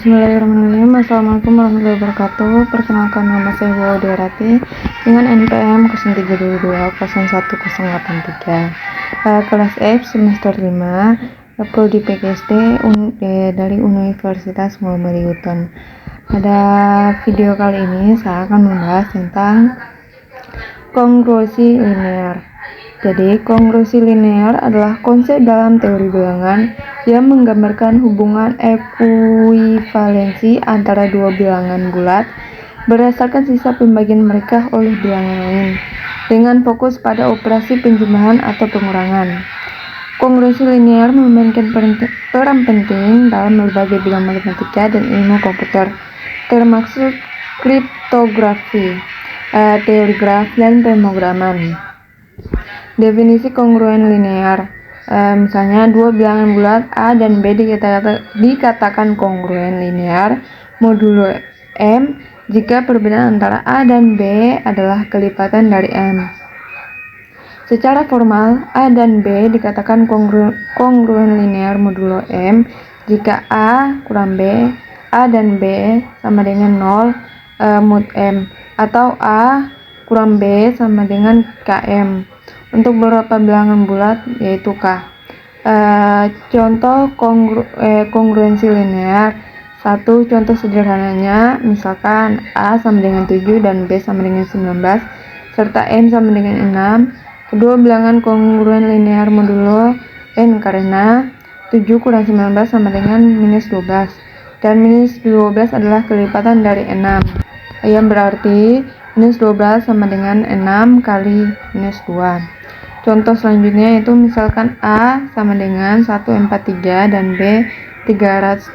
Bismillahirrahmanirrahim. Assalamualaikum warahmatullahi wabarakatuh. Perkenalkan, nama saya Waudarati dengan NPM 0322010183, kelas F semester 5, Prodi PGSD dari Universitas Muhammad Yuton. Pada video kali ini saya akan membahas tentang kongruensi linear. Jadi, kongruensi linear adalah konsep dalam teori bilangan yang menggambarkan hubungan ekuivalensi antara dua bilangan bulat berdasarkan sisa pembagian mereka oleh bilangan lain, dengan fokus pada operasi penjumlahan atau pengurangan. Kongruensi linear memainkan peran penting dalam berbagai bidang matematika dan ilmu komputer, termasuk kriptografi, teori graf, dan pemrograman. Definisi kongruen linear, misalnya dua bilangan bulat A dan B dikatakan kongruen linear modulo M jika perbedaan antara A dan B adalah kelipatan dari M. Secara formal, A dan B dikatakan kongruen linear modulo M jika A kurang B, A dan B sama dengan 0 mod M, atau A kurang B sama dengan KM untuk beberapa bilangan bulat, yaitu K. Contoh kongruensi linear. Satu contoh sederhananya, misalkan A sama dengan 7 dan B sama dengan 19 serta M sama dengan 6. Kedua bilangan kongruen linear modulo N karena 7 kurang 19 sama dengan minus 12 dan minus 12 adalah kelipatan dari 6, yang berarti minus 12 sama dengan 6 kali minus 2. Contoh selanjutnya itu misalkan A sama dengan 143 dan B 377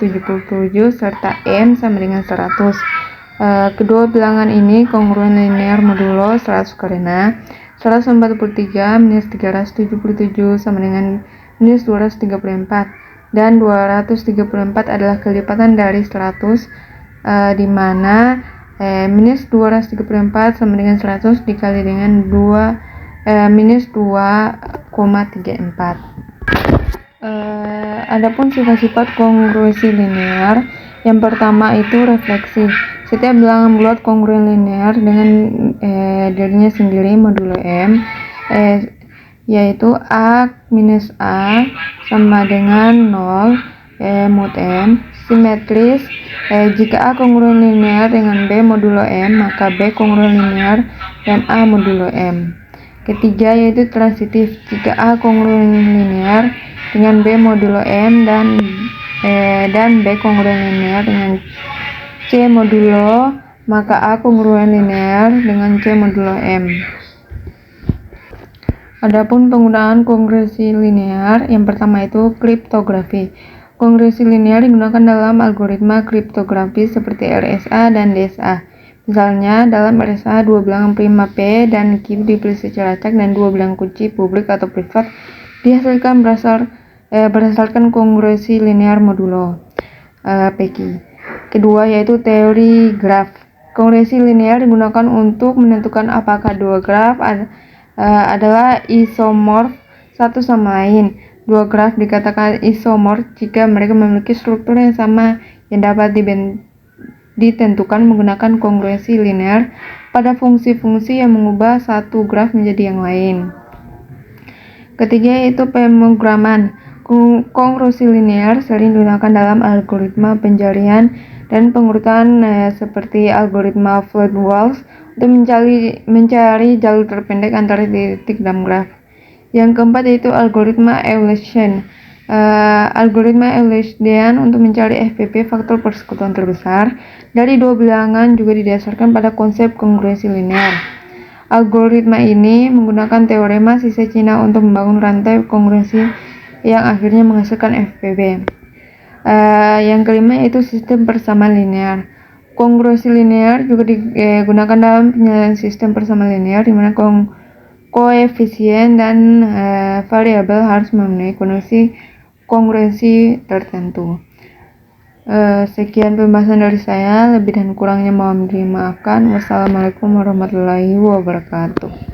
serta M sama dengan 100. Kedua bilangan ini kongruen linear modulo 100 karena 143 minus 377 sama dengan minus 234 dan 234 adalah kelipatan dari 100, di mana minus 234 sama dengan 100 dikali dengan minus 2,34. Adapun sifat-sifat kongruensi linear, yang pertama itu refleksi. Setiap bilangan bulat kongruen linear dengan dirinya sendiri modulo M, yaitu A minus A sama dengan 0 mod M. Simetris, jika A kongruen linear dengan B modulo M, maka B kongruen linear dan A modulo M. Ketiga yaitu transitif, jika A kongruen linear dengan B modulo M dan B kongruen linear dengan C modulo, maka A kongruen linear dengan C modulo M. Adapun penggunaan kongruensi linear, yang pertama itu kriptografi. Kongruensi linear digunakan dalam algoritma kriptografi seperti RSA dan DSA. Misalnya, dalam RSA, dua bilangan prima P dan Q dipilih secara acak dan dua bilangan kunci publik atau privat dihasilkan berdasarkan kongruensi linear modulo PQ. Kedua yaitu teori graf. Kongruensi linear digunakan untuk menentukan apakah dua graf adalah isomorf satu sama lain. Dua graf dikatakan isomorf jika mereka memiliki struktur yang sama yang dapat ditentukan menggunakan kongruensi linear pada fungsi-fungsi yang mengubah satu graf menjadi yang lain. Ketiga yaitu pemrograman. Kongruensi linear sering digunakan dalam algoritma pencarian dan pengurutan seperti algoritma Flood-Walsh untuk mencari jalur terpendek antara titik dalam graf. Yang keempat yaitu algoritma Euclidean. Algoritma Euclidean untuk mencari FPP faktor persekutuan terbesar dari dua bilangan juga didasarkan pada konsep kongruensi linear. Algoritma ini menggunakan teorema sisa Cina untuk membangun rantai kongruensi yang akhirnya menghasilkan FPP. Yang kelima yaitu sistem persamaan linear. Kongruensi linear juga digunakan dalam penilaian sistem persamaan linear di mana koefisien dan variabel harus memenuhi kongruensi tertentu. Sekian pembahasan dari saya, lebih dan kurangnya mohon dimaafkan. Wassalamualaikum warahmatullahi wabarakatuh.